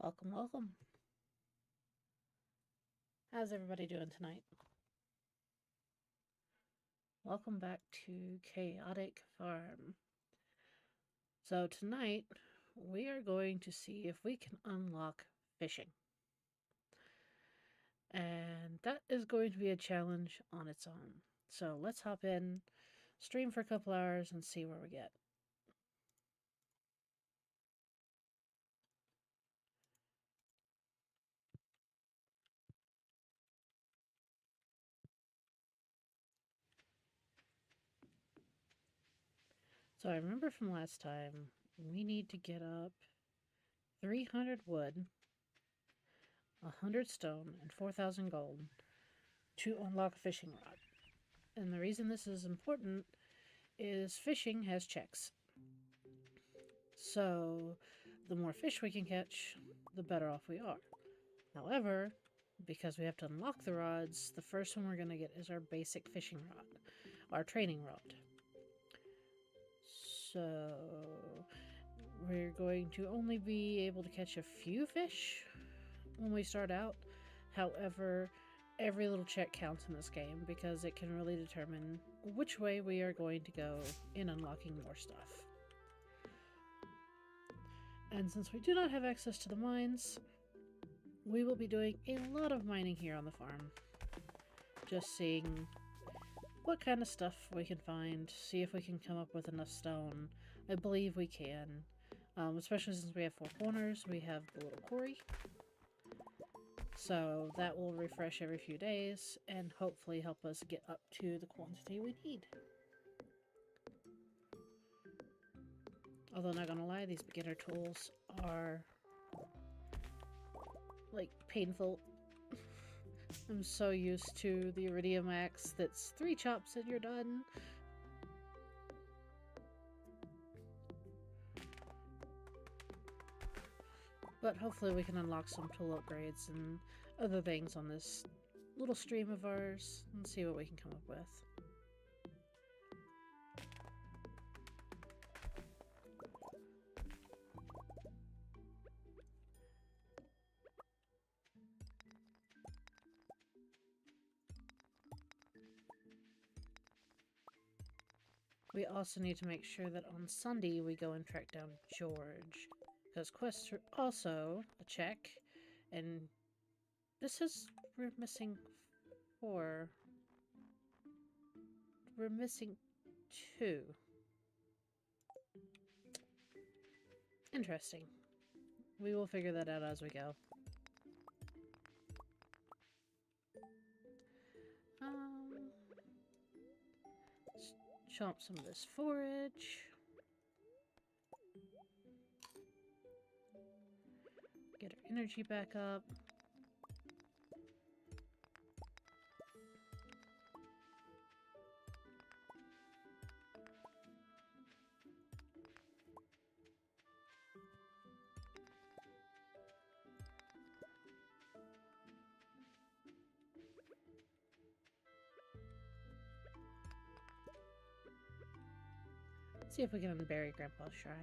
Welcome, welcome. How's everybody doing tonight? Welcome back to Chaotic Farm. So tonight, we are going to see if we can unlock fishing. And that is going to be a challenge on its own. So let's hop in, stream for a couple hours, and see where we get. So I remember from last time, we need to get up 300 wood, 100 stone, and 4,000 gold to unlock a fishing rod. And the reason this is important is fishing has checks. So the more fish we can catch, the better off we are. However, because we have to unlock the rods, the first one we're going to get is our basic fishing rod, our training rod. So we're going to only be able to catch a few fish when we start out. However, every little check counts in this game because it can really determine which way we are going to go in unlocking more stuff. And since we do not have access to the mines, we will be doing a lot of mining here on the farm. Just seeing what kind of stuff we can find, see if we can come up with enough stone. I believe we can. Especially since we have 4 corners, we have the little quarry. So that will refresh every few days and hopefully help us get up to the quantity we need. Although not gonna lie, these beginner tools are like painful. I'm so used to the iridium axe that's 3 chops and you're done. But hopefully we can unlock some tool upgrades and other things on this little stream of ours and see what we can come up with. We also need to make sure that on Sunday we go and track down George. Because quests are also a check. And this is... we're missing 4. We're missing 2. Interesting. We will figure that out as we go. Chomp some of this forage. Get our energy back up. See if we can unbury Grandpa's shrine.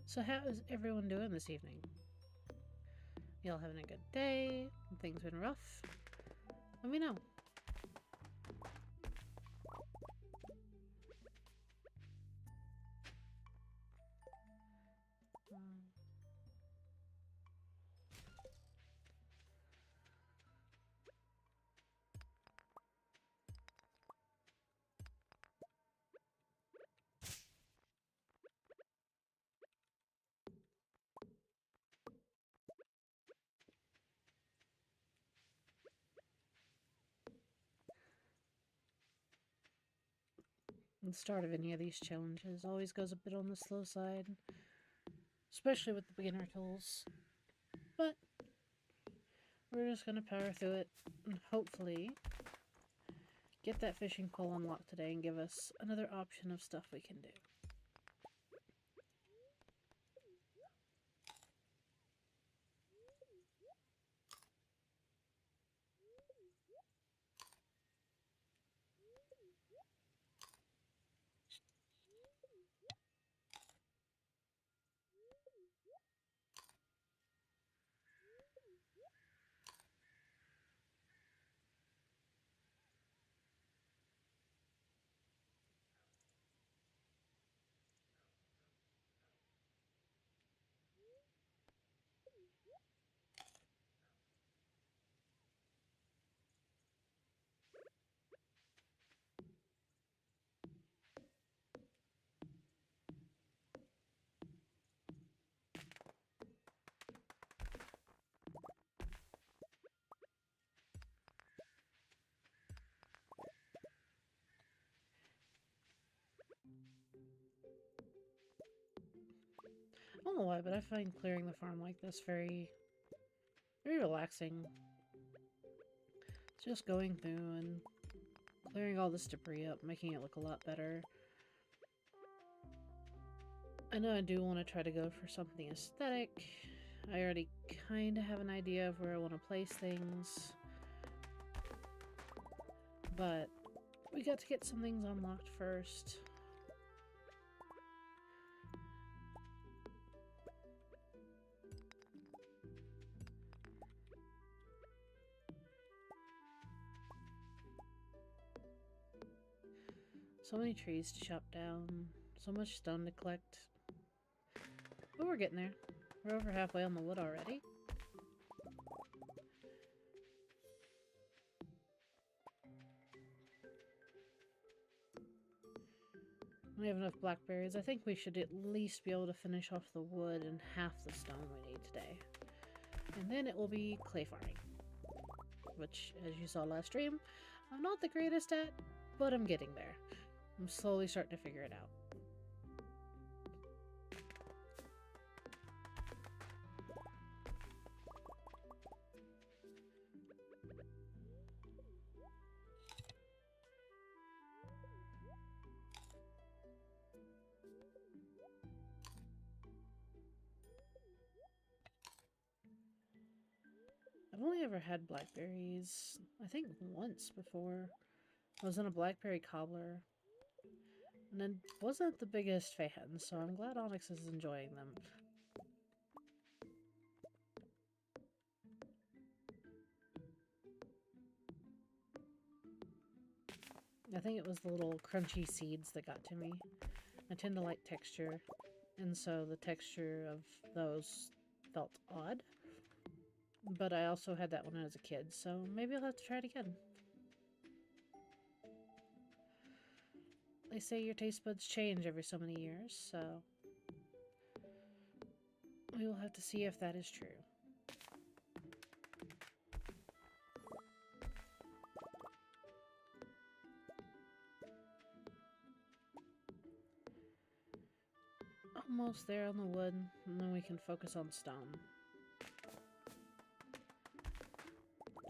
So how is everyone doing this evening? Y'all having a good day? Things been rough? Let me know. The start of any of these challenges always goes a bit on the slow side, especially with the beginner tools. But we're just gonna power through it and hopefully get that fishing pole unlocked today and give us another option of stuff we can do. I don't know why, but I find clearing the farm like this very, very relaxing. Just going through and clearing all this debris up, making it look a lot better. I know I do want to try to go for something aesthetic. I already kind of have an idea of where I want to place things. But we got to get some things unlocked first. So many trees to chop down, so much stone to collect. But we're getting there. We're over halfway on the wood already. We have enough blackberries. I think we should at least be able to finish off the wood and half the stone we need today. And then it will be clay farming. Which, as you saw last stream, I'm not the greatest at, but I'm getting there. I'm slowly starting to figure it out. I've only ever had blackberries, I think once before. I was in a blackberry cobbler. And then wasn't the biggest fan, so I'm glad Onyx is enjoying them. I think it was the little crunchy seeds that got to me. I tend to like texture, and so the texture of those felt odd. But I also had that when I was a kid, so maybe I'll have to try it again. They say your taste buds change every so many years, so we will have to see if that is true. Almost there on the wood, and then we can focus on stone.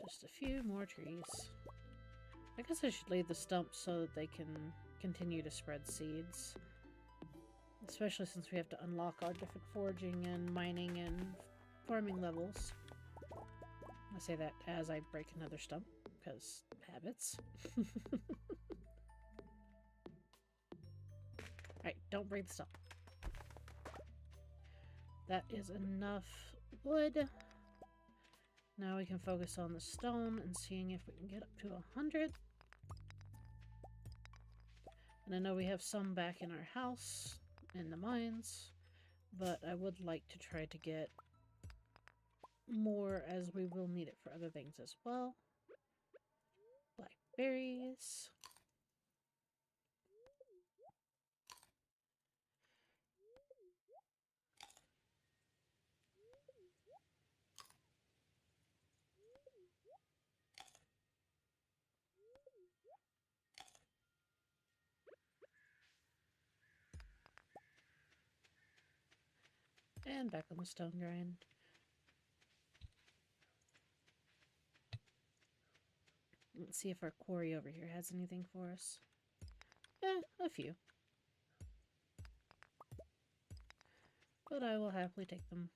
Just a few more trees. I guess I should leave the stumps so that they can continue to spread seeds. Especially since we have to unlock our different foraging and mining and farming levels. I say that as I break another stump, because habits. Alright, don't break the stump. That is enough wood. Now we can focus on the stone and seeing if we can get up to 100. And I know we have some back in our house, in the mines, but I would like to try to get more, as we will need it for other things as well. Blackberries. And back on the stone grind. Let's see if our quarry over here has anything for us. A few. But I will happily take them.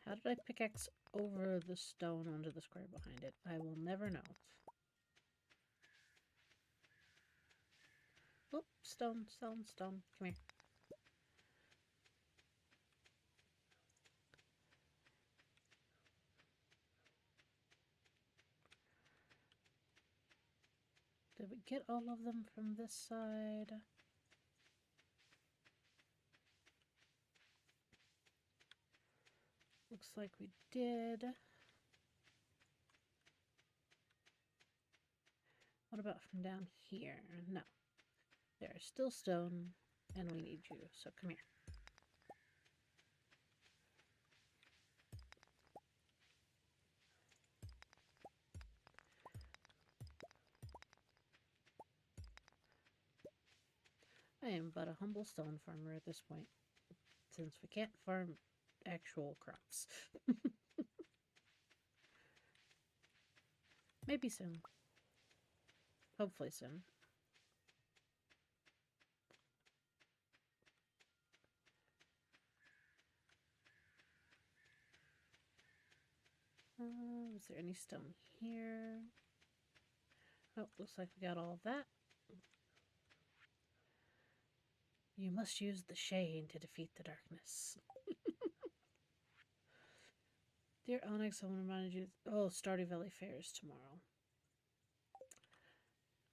How did I pickaxe over the stone onto the square behind it? I will never know. Oh, stone, stone, stone. Come here. Did we get all of them from this side? Looks like we did. What about from down here? No. There's still stone, and we need you, so come here. I am but a humble stone farmer at this point, since we can't farm actual crops. Maybe soon. Hopefully soon. Is there any stone here? Oh, looks like we got all of that. You must use the shade to defeat the darkness. Dear Onyx, I want to remind you... Oh, Stardew Valley Fair is tomorrow.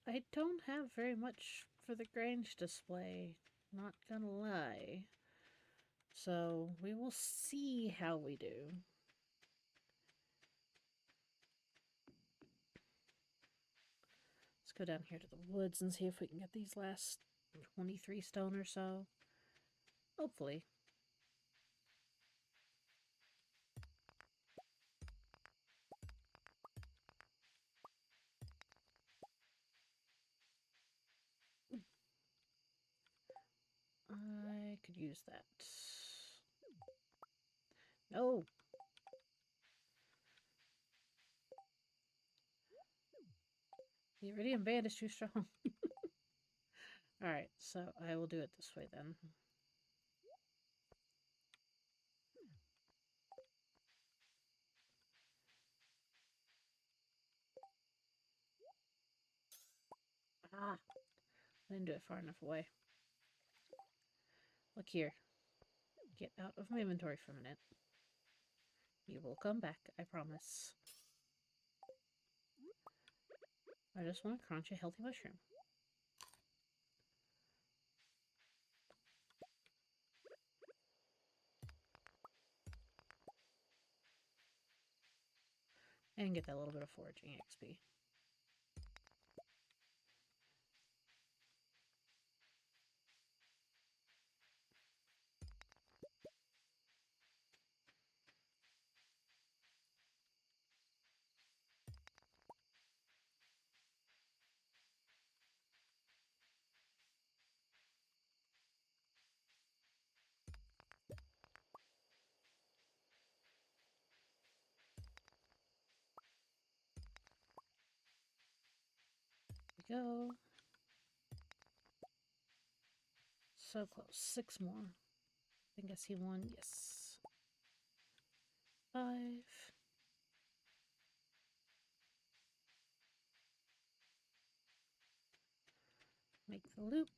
I don't have very much for the Grange display. Not gonna lie. So, we will see how we do. Let's go down here to the woods and see if we can get these last 23 stone or so. Hopefully. I could use that. No! The Iridium Band is too strong. Alright, so I will do it this way then. Ah! I didn't do it far enough away. Look here. Get out of my inventory for a minute. You will come back, I promise. I just want to crunch a healthy mushroom. And get that little bit of foraging XP. Here we go. So close. 6 more. I think I see one. Yes. 5. Make the loop.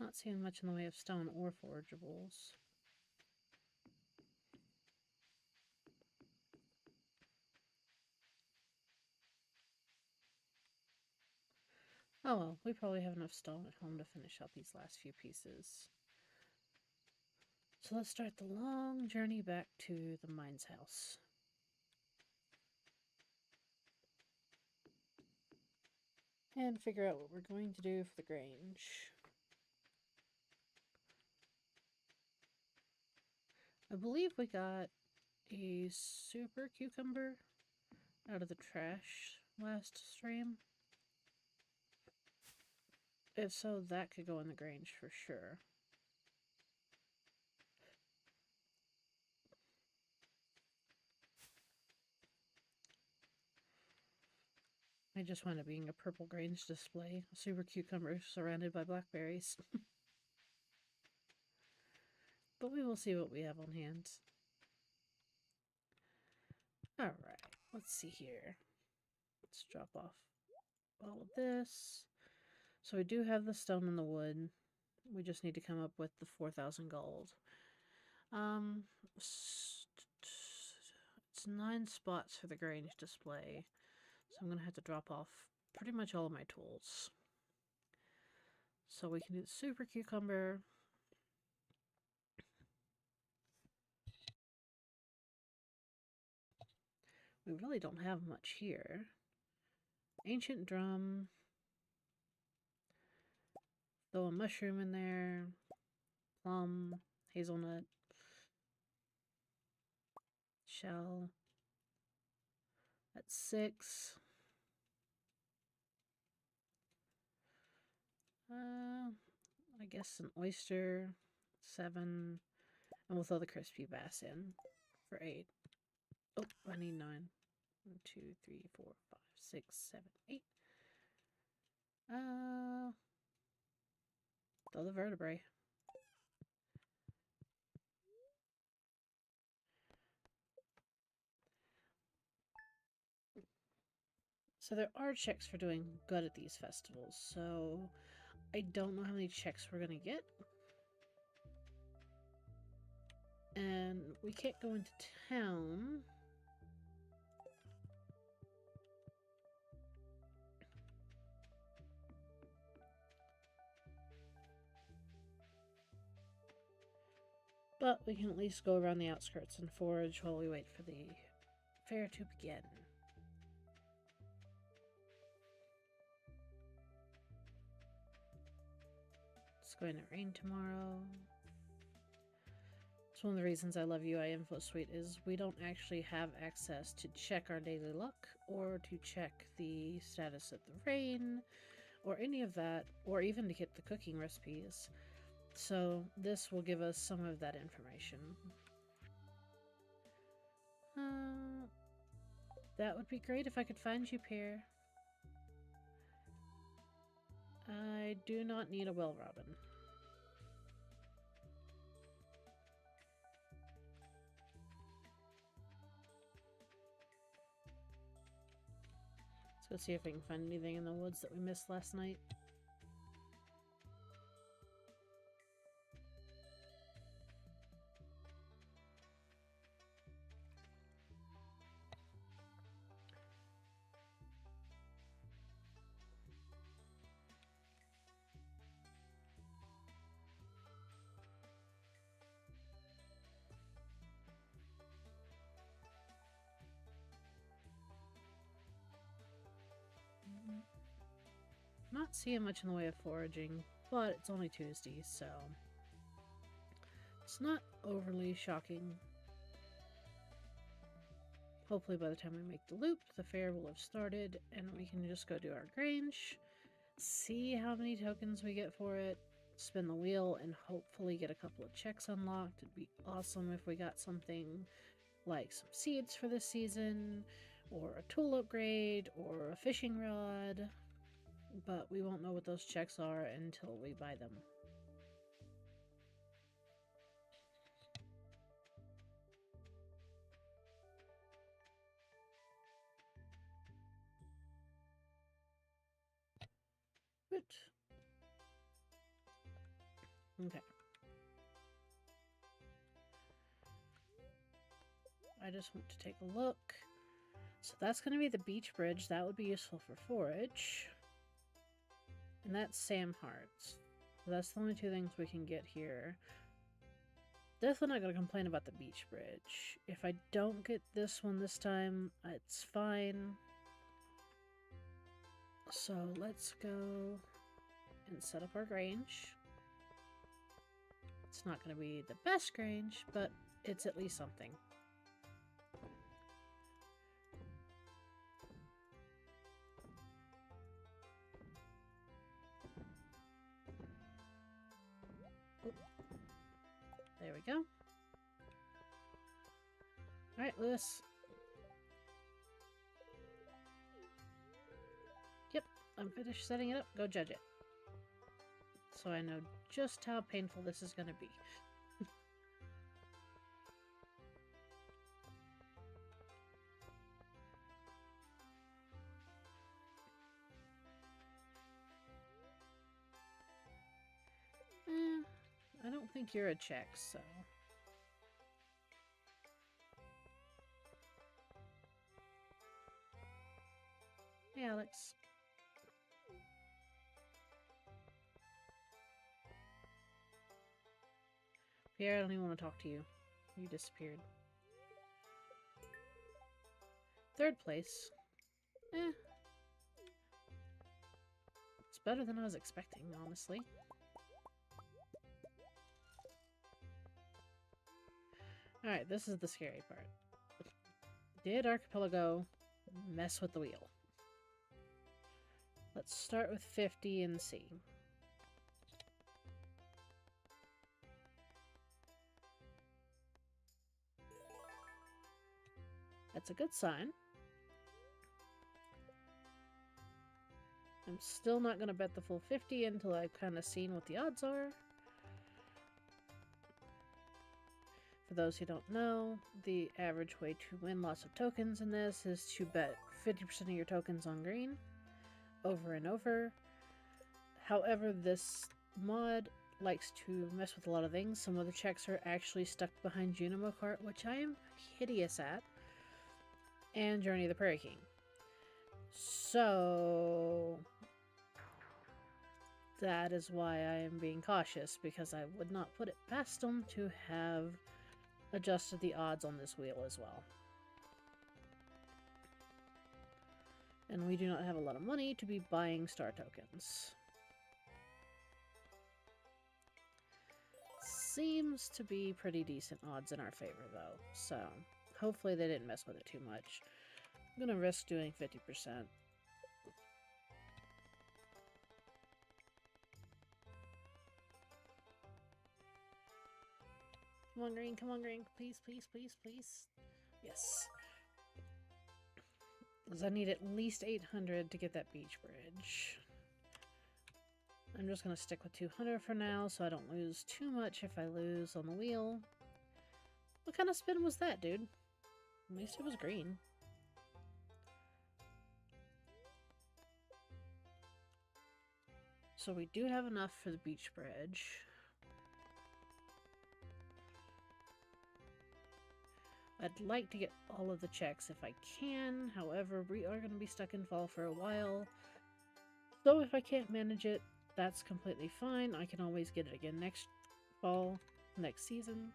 Not seeing much in the way of stone or forageables. Oh well, we probably have enough stone at home to finish out these last few pieces. So let's start the long journey back to the mine's house. And figure out what we're going to do for the Grange. I believe we got a super cucumber out of the trash last stream. If so, that could go in the Grange for sure. I just wound up being a purple Grange display. A super cucumber surrounded by blackberries. But we will see what we have on hand. Alright, let's see here. Let's drop off all of this. So we do have the stone in the wood. We just need to come up with the 4,000 gold. It's 9 spots for the Grange display. So I'm going to have to drop off pretty much all of my tools. So we can do the super cucumber. We really don't have much here. Ancient drum. Throw a mushroom in there. Plum, hazelnut, shell. That's 6. I guess an oyster, 7. And we'll throw the crispy bass in for 8. Oh, I need 9. 1, 2, 3, 4, 5, 6, 7, 8. Throw the vertebrae. So there are checks for doing good at these festivals, so I don't know how many checks we're gonna get. And we can't go into town. But we can at least go around the outskirts and forage while we wait for the fair to begin. It's going to rain tomorrow. It's one of the reasons I love UI Info Suite is we don't actually have access to check our daily luck or to check the status of the rain or any of that, or even to get the cooking recipes. So this will give us some of that information. That would be great if I could find you, Pear. I do not need a well robin. Let's go see if we can find anything in the woods that we missed last night. Not seeing much in the way of foraging, but it's only Tuesday, so it's not overly shocking. Hopefully by the time we make the loop, the fair will have started and we can just go do our grange, see how many tokens we get for it, spin the wheel, and hopefully get a couple of checks unlocked. It'd be awesome if we got something like some seeds for this season, or a tool upgrade, or a fishing rod. But we won't know what those checks are until we buy them. Good. Okay. I just want to take a look. So that's going to be the beach bridge. That would be useful for forage. And that's Sam Hearts. So that's the only 2 things we can get here. Definitely not going to complain about the beach bridge. If I don't get this one this time, it's fine. So let's go and set up our grange. It's not going to be the best grange, but it's at least something. There we go. Alright, Lewis. Yep, I'm finished setting it up. Go judge it. So I know just how painful this is going to be. I don't think you're a check, so... Hey, Alex. Pierre, I don't even want to talk to you. You disappeared. 3rd place. It's better than I was expecting, honestly. Alright, this is the scary part. Did Archipelago mess with the wheel? Let's start with 50 and see. That's a good sign. I'm still not going to bet the full 50 until I've kind of seen what the odds are. For those who don't know, the average way to win lots of tokens in this is to bet 50% of your tokens on green over and over. However, this mod likes to mess with a lot of things. Some of the checks are actually stuck behind Junimo Cart, which I am hideous at, and Journey of the Prairie King. So that is why I am being cautious, because I would not put it past them to have adjusted the odds on this wheel as well. And we do not have a lot of money to be buying star tokens. Seems to be pretty decent odds in our favor though, so hopefully they didn't mess with it too much. I'm gonna risk doing 50%. Come on, green, please, please, please, please. Yes. Because I need at least 800 to get that beach bridge. I'm just going to stick with 200 for now so I don't lose too much if I lose on the wheel. What kind of spin was that, dude? At least it was green. So we do have enough for the beach bridge. I'd like to get all of the checks if I can. However, we are going to be stuck in fall for a while. So if I can't manage it, that's completely fine. I can always get it again next fall, next season.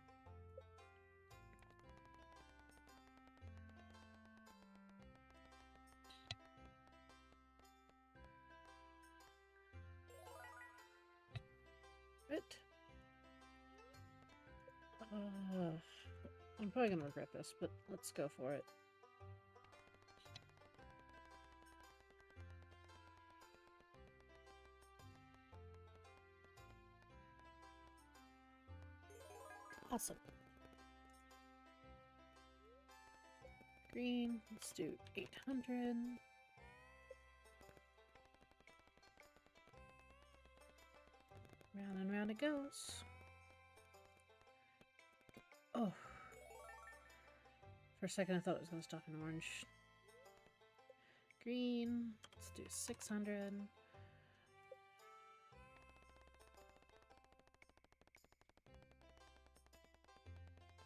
I'm probably gonna regret this, but let's go for it. Awesome. Green, let's do 800. Round and round it goes. Oh. For a second I thought it was going to stop in orange. Green, let's do 600.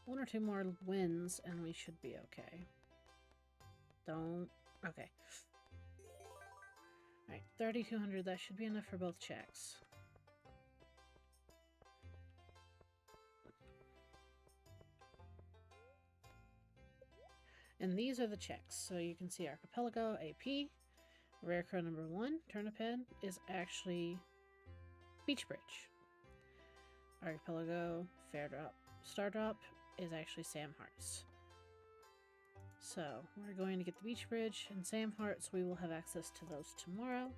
One or two more wins and we should be okay. Don't. Okay. Alright, 3,200. That should be enough for both checks. And these are the checks. So you can see Archipelago, AP, Rare Crow number 1, Turnip Head, is actually Beach Bridge. Archipelago, Fair Drop, Star Drop is actually Sam Hearts. So we're going to get the Beach Bridge and Sam Hearts. We will have access to those tomorrow.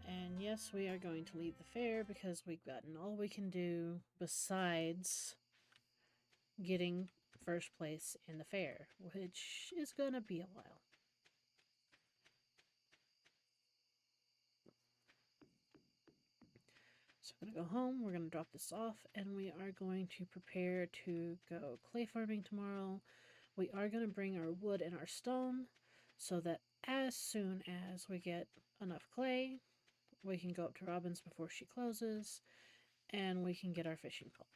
And yes, we are going to leave the fair because we've gotten all we can do besides getting first place in the fair, which is going to be a while. So I'm going to go home, we're going to drop this off, and we are going to prepare to go clay farming tomorrow. We are going to bring our wood and our stone so that as soon as we get enough clay, we can go up to Robin's before she closes, and we can get our fishing pole.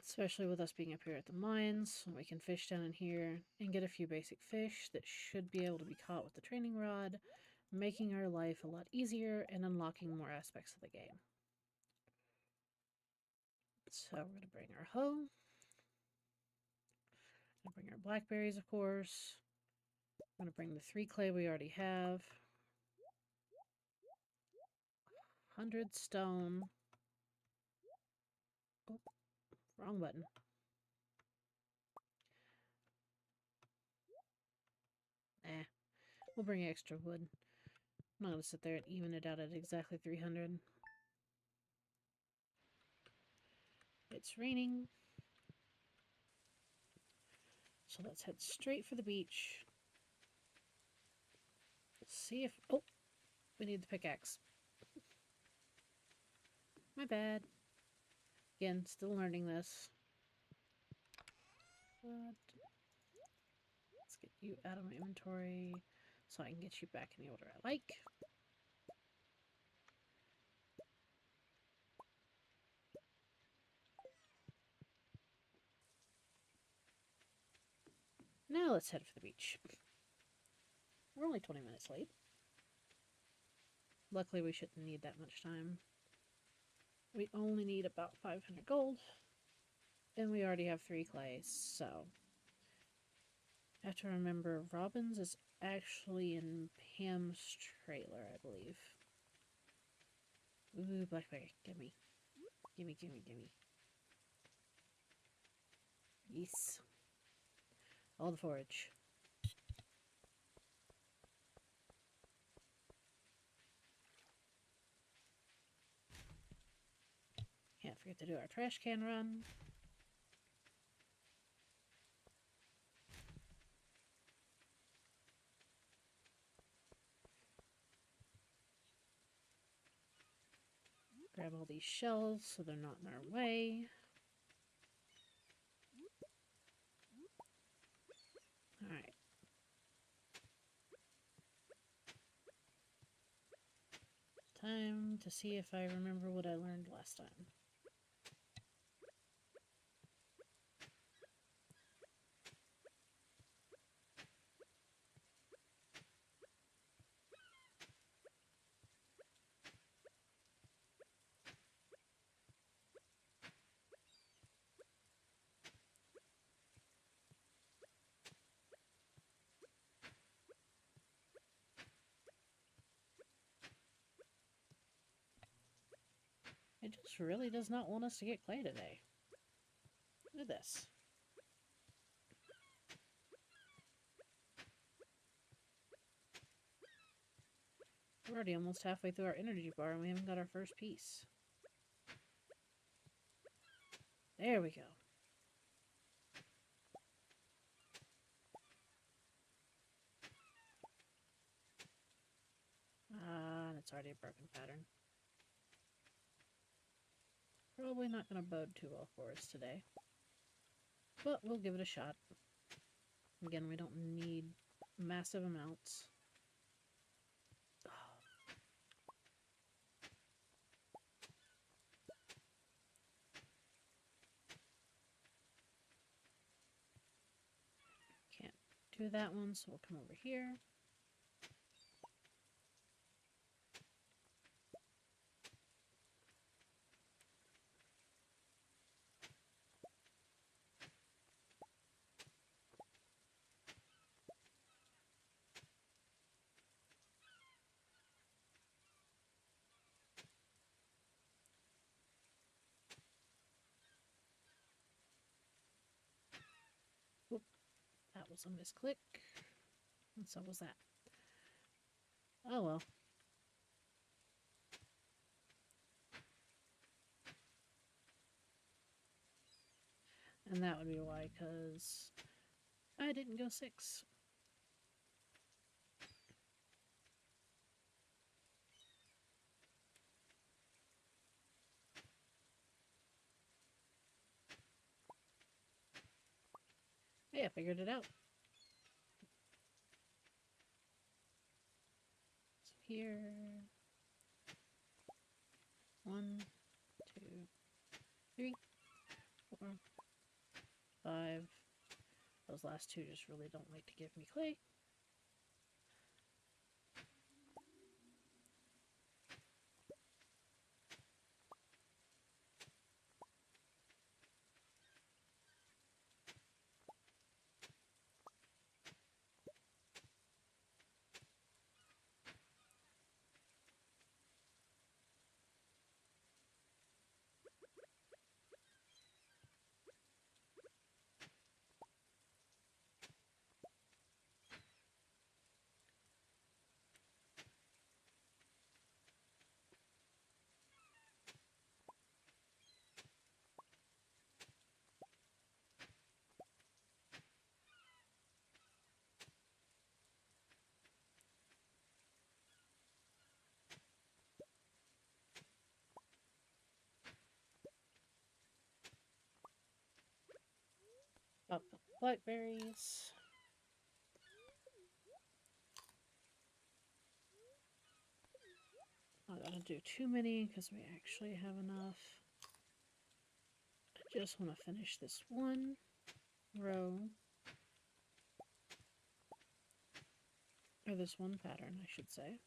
Especially with us being up here at the mines, we can fish down in here and get a few basic fish that should be able to be caught with the training rod, making our life a lot easier and unlocking more aspects of the game. So we're going to bring our hoe. We're going to bring our blackberries, of course. I'm going to bring the 3 clay we already have. 100 stone. Oh, wrong button. Eh, we'll bring extra wood. I'm not going to sit there and even it out at exactly 300. It's raining. So let's head straight for the beach. See if... Oh! We need the pickaxe. My bad. Again, still learning this. But let's get you out of my inventory so I can get you back in the order I like. Now let's head for the beach. We're only 20 minutes late. Luckily, we shouldn't need that much time. We only need about 500 gold. And we already have 3 clay, so... I have to remember, Robin's is actually in Pam's trailer, I believe. Ooh, blackberry, gimme. Gimme, gimme, gimme. Yes. All the forage. Can't forget to do our trash can run. Grab all these shells so they're not in our way. Alright. Time to see if I remember what I learned last time. It just really does not want us to get clay today. Look at this. We're already almost halfway through our energy bar and we haven't got our first piece. There we go. And it's already a broken pattern. Probably not going to bode too well for us today. But we'll give it a shot. Again, we don't need massive amounts. Can't do that one, so we'll come over here. Oop, that was a misclick. And so was that. Oh well. And that would be why, because I didn't go 6. Hey, I figured it out. So here, 1, 2, 3, 4, 5. Those last 2 just really don't like to give me clay. Up blackberries. Not gonna do too many because we actually have enough. I just want to finish this one row. Or this one pattern, I should say.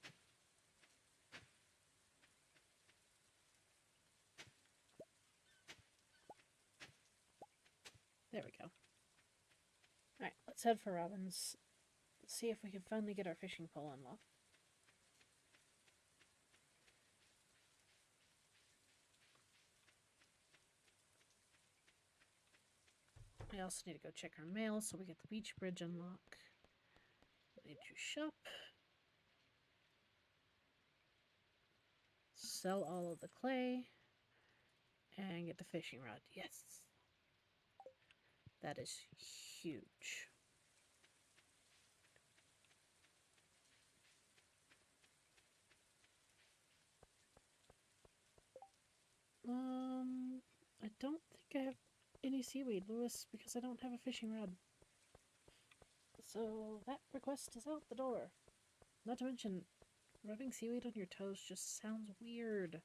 There we go. Alright, let's head for Robin's. See if we can finally get our fishing pole unlocked. I also need to go check our mail so we get the beach bridge unlocked. We need to shop. Sell all of the clay. And get the fishing rod. Yes! That is huge. I don't think I have any seaweed, Lewis, because I don't have a fishing rod. So that request is out the door. Not to mention, rubbing seaweed on your toes just sounds weird.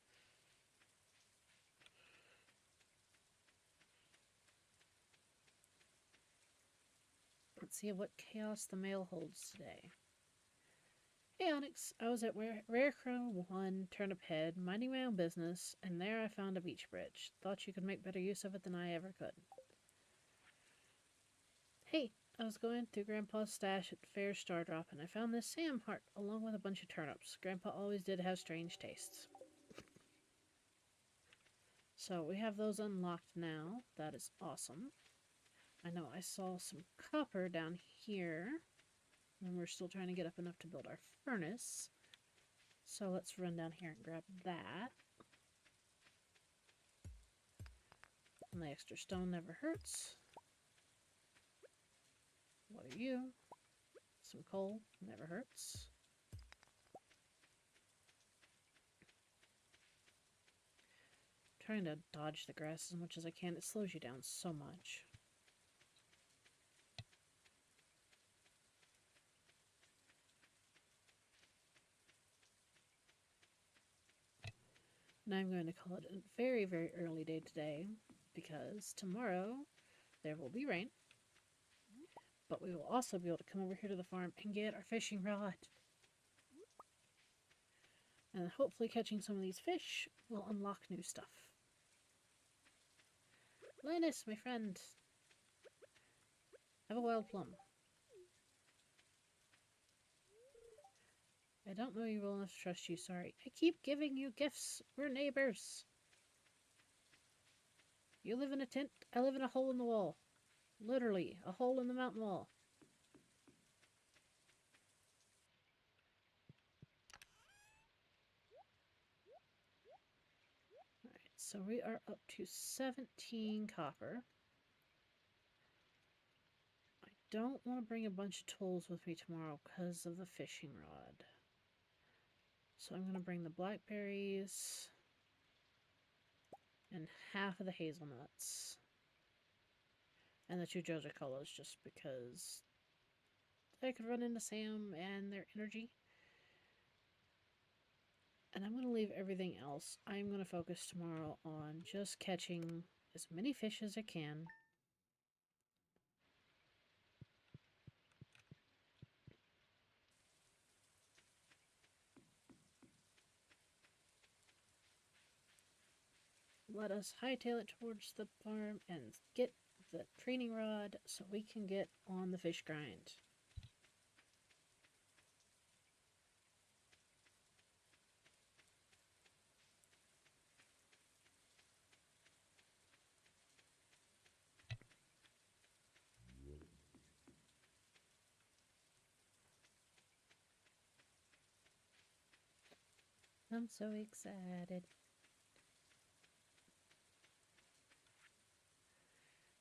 Let's see what chaos the mail holds today. Hey Onyx, I was at Rarecrow 1 Turnip Head, minding my own business, and there I found a beach bridge. Thought you could make better use of it than I ever could. Hey, I was going through Grandpa's stash at Fair Star Drop, and I found this Sam heart along with a bunch of turnips. Grandpa always did have strange tastes. So we have those unlocked now. That is awesome. I know I saw some copper down here. And we're still trying to get up enough to build our furnace. So let's run down here and grab that. And the extra stone never hurts. What are you? Some coal never hurts. Trying to dodge the grass as much as I can. It slows you down so much. And I'm going to call it a very, very early day today because tomorrow there will be rain. But we will also be able to come over here to the farm and get our fishing rod. And hopefully catching some of these fish will unlock new stuff. Linus, my friend. Have a wild plum. I don't know you well enough to trust you, sorry. I keep giving you gifts. We're neighbors. You live in a tent, I live in a hole in the wall. Literally, a hole in the mountain wall. Alright, so we are up to 17 copper. I don't want to bring a bunch of tools with me tomorrow because of the fishing rod. So I'm going to bring the blackberries and half of the hazelnuts. And the 2 Joja Colas just because I could run into Sam and their energy. And I'm going to leave everything else. I'm going to focus tomorrow on just catching as many fish as I can. Let us hightail it towards the farm and get the training rod so we can get on the fish grind. I'm so excited.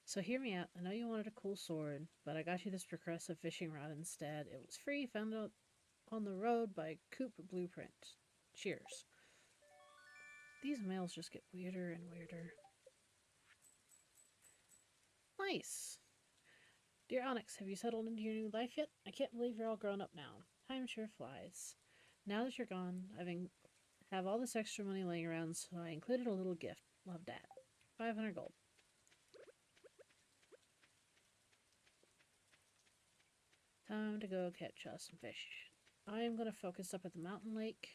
So hear me out. I know you wanted a cool sword, but I got you this progressive fishing rod instead. It was free, found it on the road by Coop Blueprint. Cheers. These mails just get weirder and weirder. Nice. Dear Onyx, have you settled into your new life yet? I can't believe you're all grown up now. Time sure flies. Now that you're gone, have all this extra money laying around, so I included a little gift. Love, Dad. 500 gold. Time to go catch us some fish. I am going to focus up at the mountain lake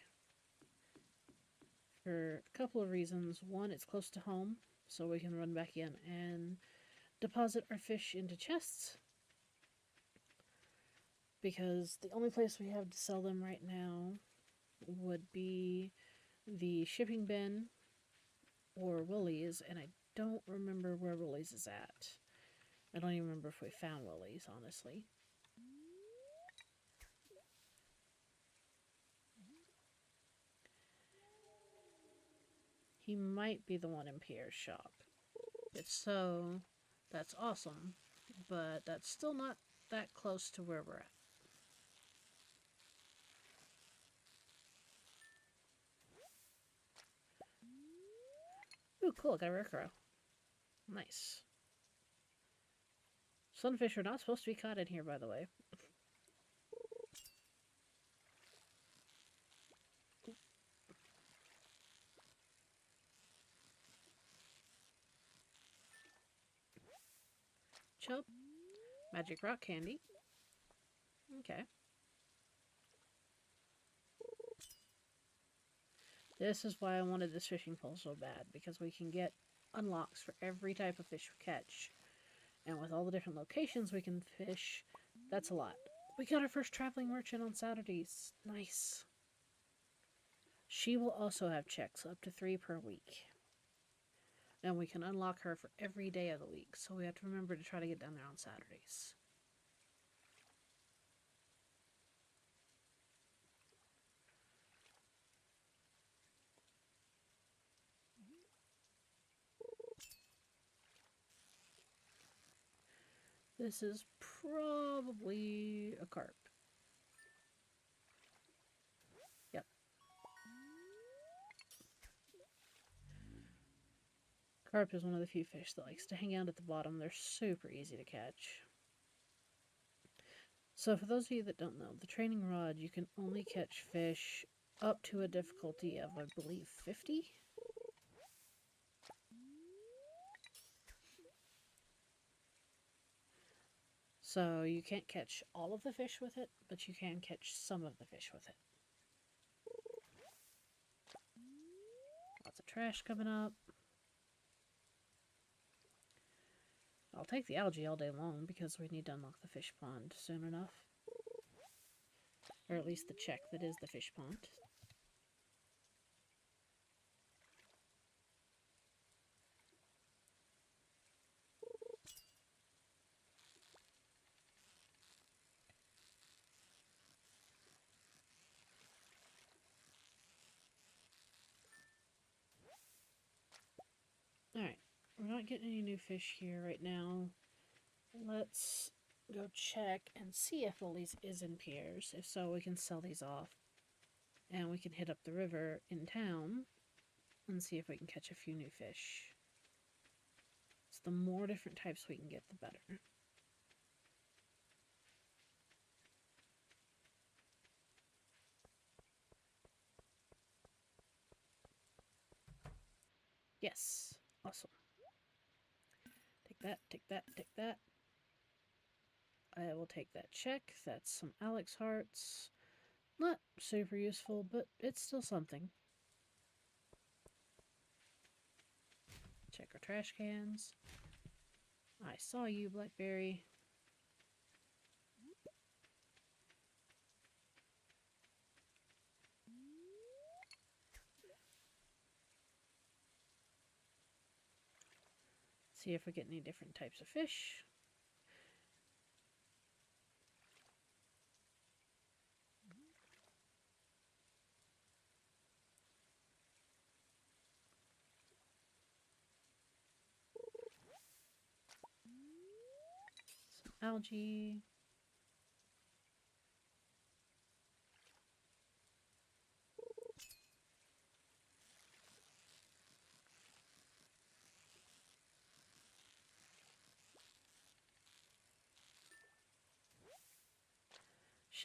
for a couple of reasons. One, it's close to home, so we can run back in and deposit our fish into chests. Because the only place we have to sell them right now would be the shipping bin or Willie's, and I don't remember where Willie's is at. I don't even remember if we found Willie's, honestly. He might be the one in Pierre's shop. If so, that's awesome, but that's still not that close to where we're at. Ooh, cool, got a rare crow. Nice. Sunfish are not supposed to be caught in here, by the way. Chub. Magic rock candy. Okay. This is why I wanted this fishing pole so bad, because we can get unlocks for every type of fish we catch. And with all the different locations we can fish, that's a lot. We got our first traveling merchant on Saturdays. Nice. She will also have checks, up to 3 per week. And we can unlock her for every day of the week, so we have to remember to try to get down there on Saturdays. This is probably a carp. Yep. Carp is one of the few fish that likes to hang out at the bottom. They're super easy to catch. So for those of you that don't know, the training rod, you can only catch fish up to a difficulty of, I believe, 50? So you can't catch all of the fish with it, but you can catch some of the fish with it. Lots of trash coming up. I'll take the algae all day long because we need to unlock the fish pond soon enough. Or at least the check that is the fish pond. Alright, we're not getting any new fish here right now. Let's go check and see if Lily's is in Pierre's. If so, we can sell these off. And we can hit up the river in town and see if we can catch a few new fish. So the more different types we can get, the better. Yes. Awesome. Take that, take that, take that. I will take that check. That's some Alex hearts. Not super useful, but it's still something. Check our trash cans. I saw you, Blackberry. See if we get any different types of fish. Some algae.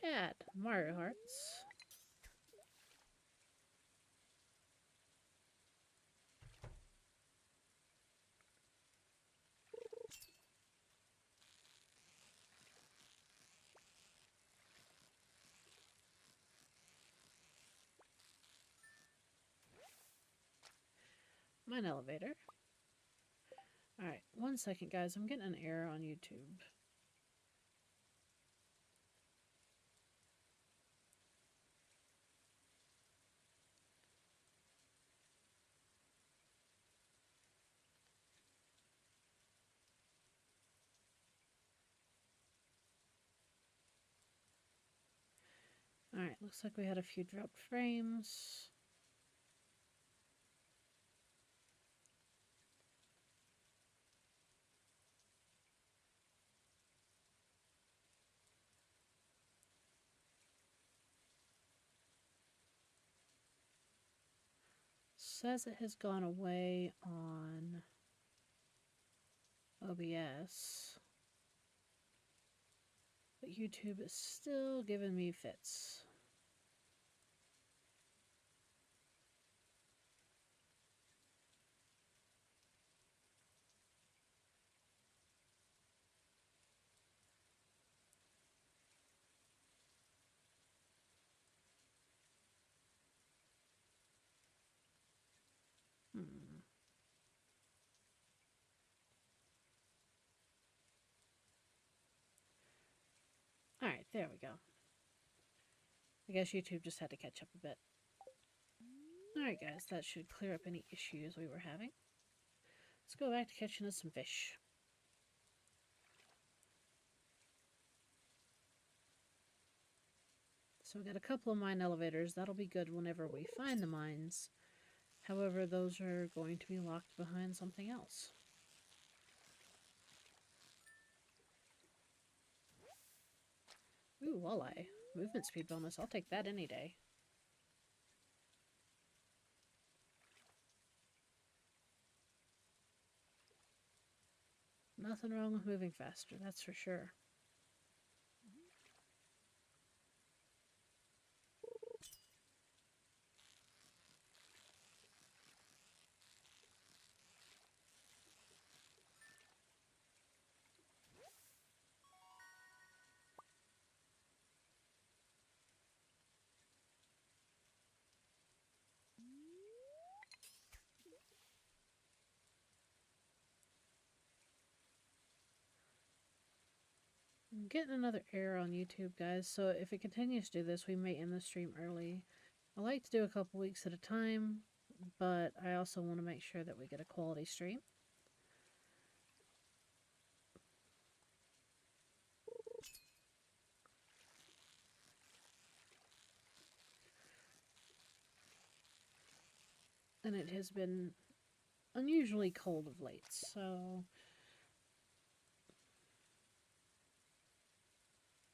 Chat. Mario Hearts. Mine elevator. Alright, 1 second, guys. I'm getting an error on YouTube. Alright, looks like we had a few dropped frames. Says it has gone away on OBS, but YouTube is still giving me fits. Alright, there we go. I guess YouTube just had to catch up a bit. Alright guys, that should clear up any issues we were having. Let's go back to catching us some fish. So we got a couple of mine elevators. That'll be good whenever we find the mines. However, those are going to be locked behind something else. Ooh, walleye. Movement speed bonus. I'll take that any day. Nothing wrong with moving faster, that's for sure. I'm getting another error on YouTube, guys, so if it continues to do this, we may end the stream early. I like to do a couple weeks at a time, but I also want to make sure that we get a quality stream. And it has been unusually cold of late, so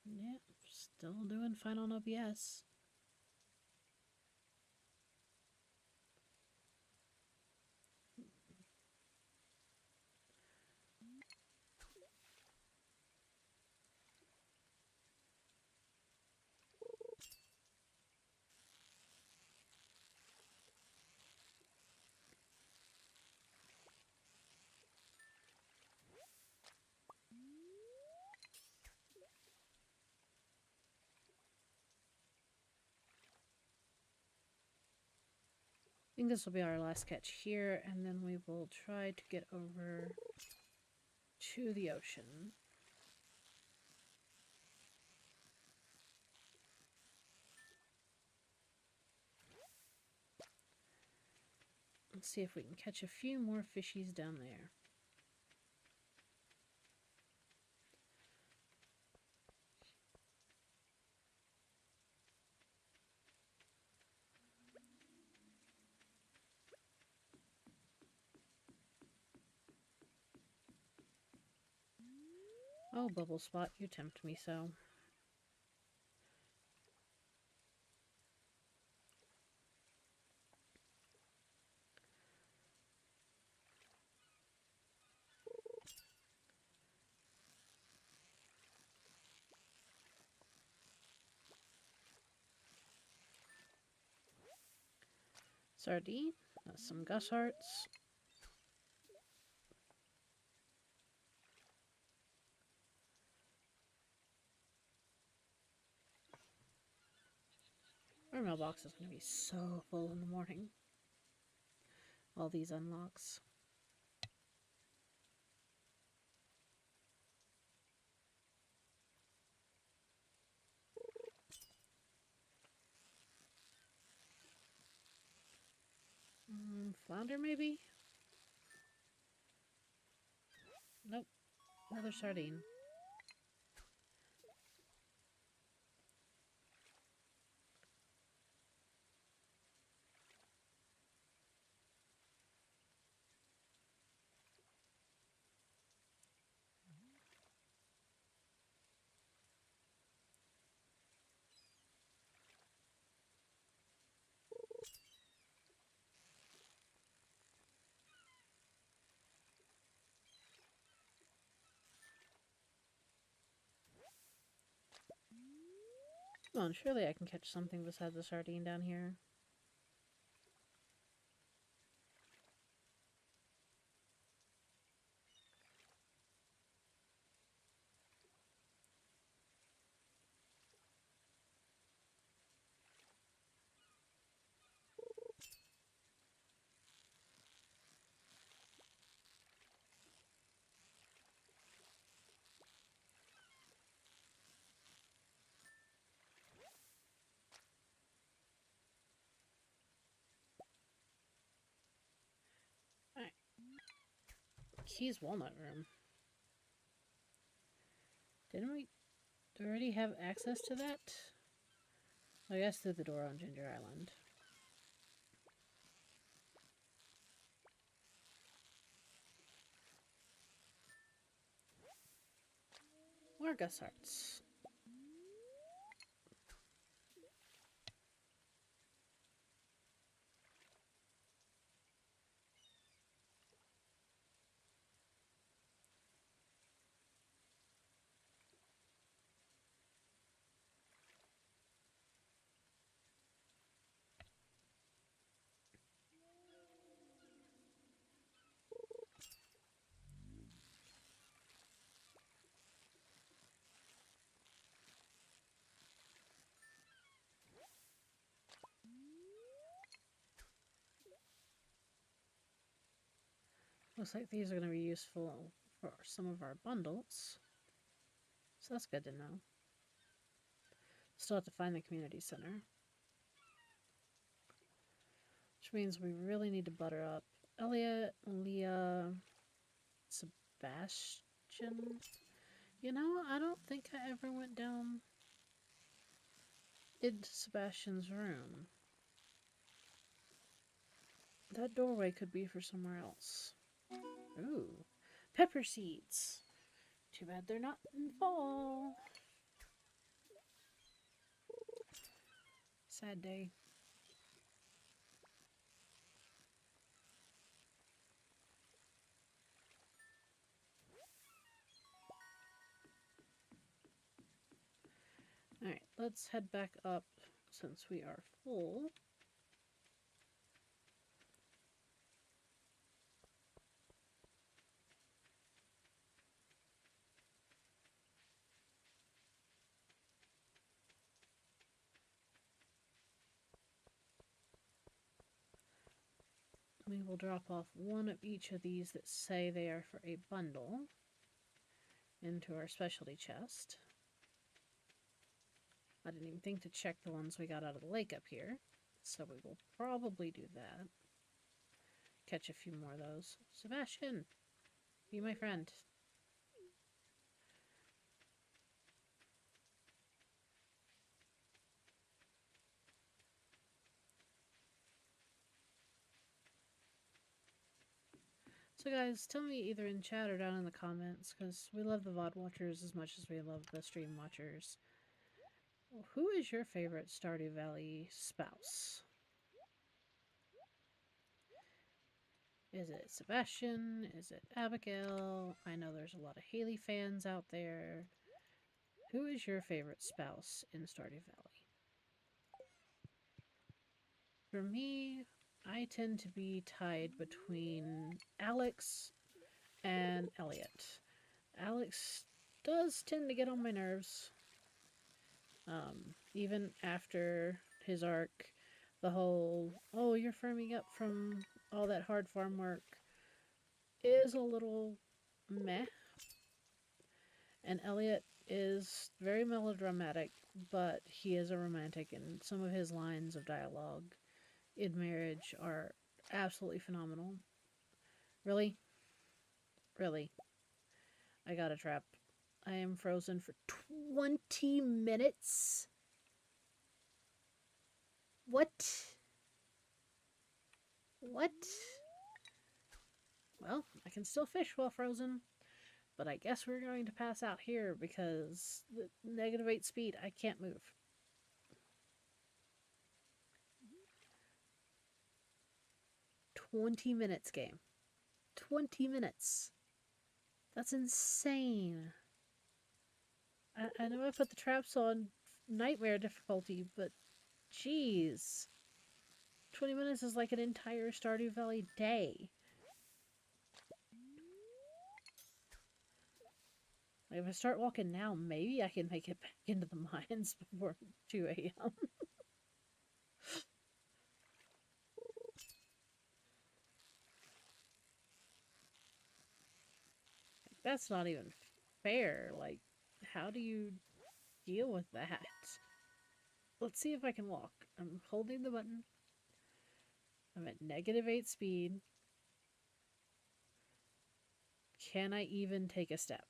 yeah, still doing fine on OBS. I think this will be our last catch here, and then we will try to get over to the ocean. Let's see if we can catch a few more fishies down there. Oh, Bubble Spot, you tempt me so. Sardine. That's some Gus hearts. Our mailbox is going to be so full in the morning. All these unlocks. Flounder, maybe? Nope. Another sardine. Come on, surely I can catch something besides the sardine down here. Alright. Keys Walnut Room. Didn't we already have access to that? I guess through the door on Ginger Island. More Gus hearts. Looks like these are going to be useful for some of our bundles. So that's good to know. Still have to find the community center. Which means we really need to butter up Elliot, Leah, Sebastian. You know, I don't think I ever went down into Sebastian's room. That doorway could be for somewhere else. Ooh, pepper seeds. Too bad they're not in fall. Sad day. Alright, let's head back up since we are full. We will drop off one of each of these that say they are for a bundle into our specialty chest. I didn't even think to check the ones we got out of the lake up here, so we will probably do that. Catch a few more of those. Sebastian, be my friend. So guys, tell me either in chat or down in the comments, because we love the VOD watchers as much as we love the stream watchers. Who is your favorite Stardew Valley spouse? Is it Sebastian? Is it Abigail? I know there's a lot of Haley fans out there. Who is your favorite spouse in Stardew Valley? For me, I tend to be tied between Alex and Elliot. Alex does tend to get on my nerves. Even after his arc, the whole, oh, you're firming up from all that hard farm work is a little meh. And Elliot is very melodramatic, but he is a romantic, and some of his lines of dialogue in marriage are absolutely phenomenal. Really? Really? I got a trap. I am frozen for 20 minutes? What? What? Well, I can still fish while frozen, but I guess we're going to pass out here because the -8 speed, I can't move. $20 game. 20 minutes. That's insane. I know I put the traps on nightmare difficulty, but jeez. 20 minutes is like an entire Stardew Valley day. Like if I start walking now, maybe I can make it back into the mines before 2 a.m. That's not even fair. Like, how do you deal with that? Let's see if I can walk. I'm holding the button. I'm at -8 speed. Can I even take a step?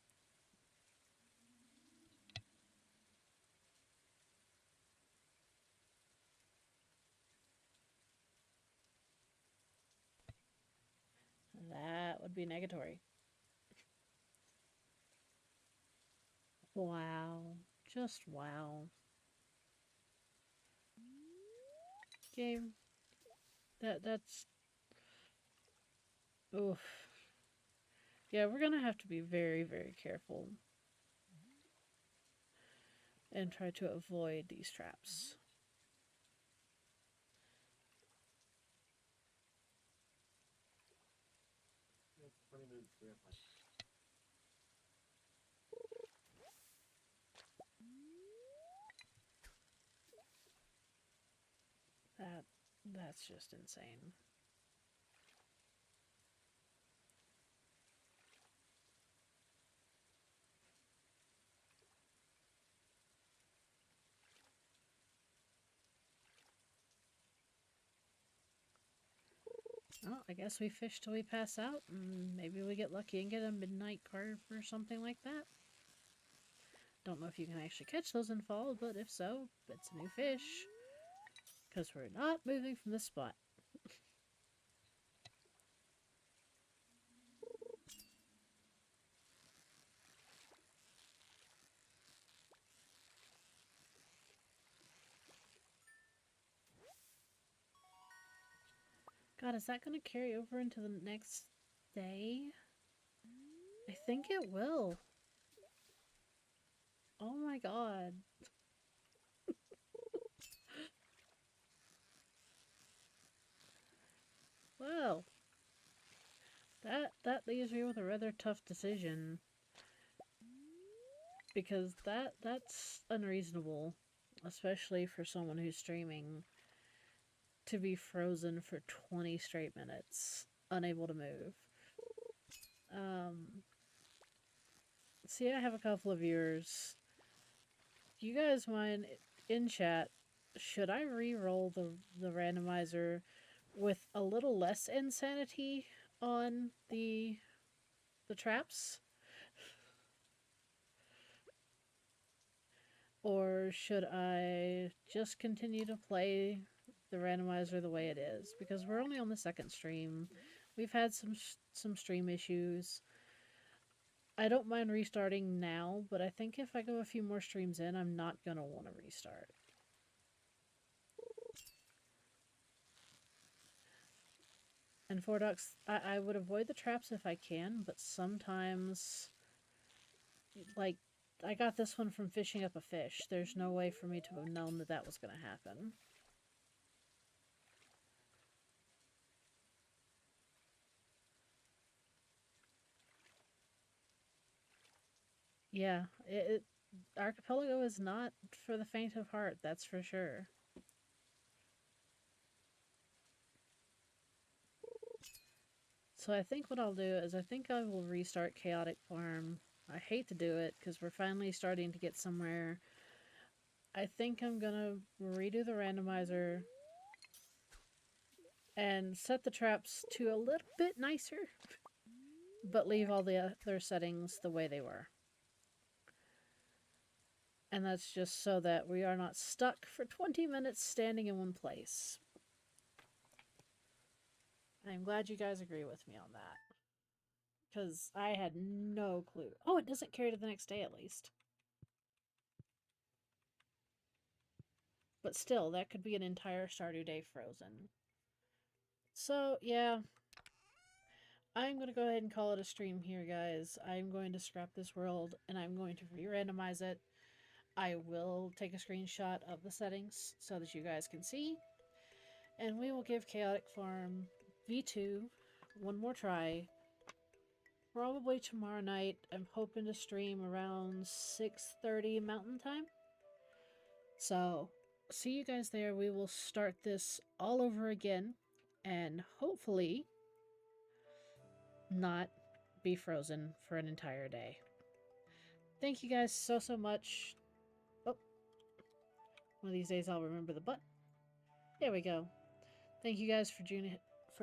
That would be negatory. Wow. Just wow. Game. That's... Oof. Yeah, we're gonna have to be very, very careful. And try to avoid these traps. That's just insane. Well, I guess we fish till we pass out, and maybe we get lucky and get a midnight carp or something like that. Don't know if you can actually catch those in fall, but if so, it's a new fish. Because we're not moving from this spot. God, is that going to carry over into the next day? I think it will. Oh my god. Well, that leaves me with a rather tough decision. Because that's unreasonable, especially for someone who's streaming, to be frozen for 20 straight minutes, unable to move. See, I have a couple of viewers. Do you guys mind, in chat, should I re-roll the randomizer with a little less insanity on the traps? Or should I just continue to play the randomizer the way it is? Because we're only on the second stream. We've had some stream issues. I don't mind restarting now, but I think if I go a few more streams in, I'm not going to want to restart. And 4Ducks, I would avoid the traps if I can, but sometimes, like, I got this one from fishing up a fish. There's no way for me to have known that that was going to happen. Yeah, Archipelago is not for the faint of heart, that's for sure. So I think what I'll do is I think I will restart Chaotic Farm. I hate to do it because we're finally starting to get somewhere. I think I'm gonna redo the randomizer and set the traps to a little bit nicer, but leave all the other settings the way they were. And that's just so that we are not stuck for 20 minutes standing in one place. I'm glad you guys agree with me on that. Because I had no clue. Oh, it doesn't carry to the next day at least. But still, that could be an entire Stardew day frozen. So, yeah. I'm going to go ahead and call it a stream here, guys. I'm going to scrap this world and I'm going to re-randomize it. I will take a screenshot of the settings so that you guys can see. And we will give Chaotic Farm V2 one more try. Probably tomorrow night. I'm hoping to stream around 6:30 Mountain Time. So, see you guys there. We will start this all over again and hopefully not be frozen for an entire day. Thank you guys so much. Oh, one of these days I'll remember the button. There we go. Thank you guys for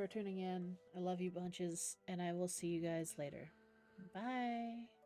tuning in. I love you bunches, and I will see you guys later. Bye.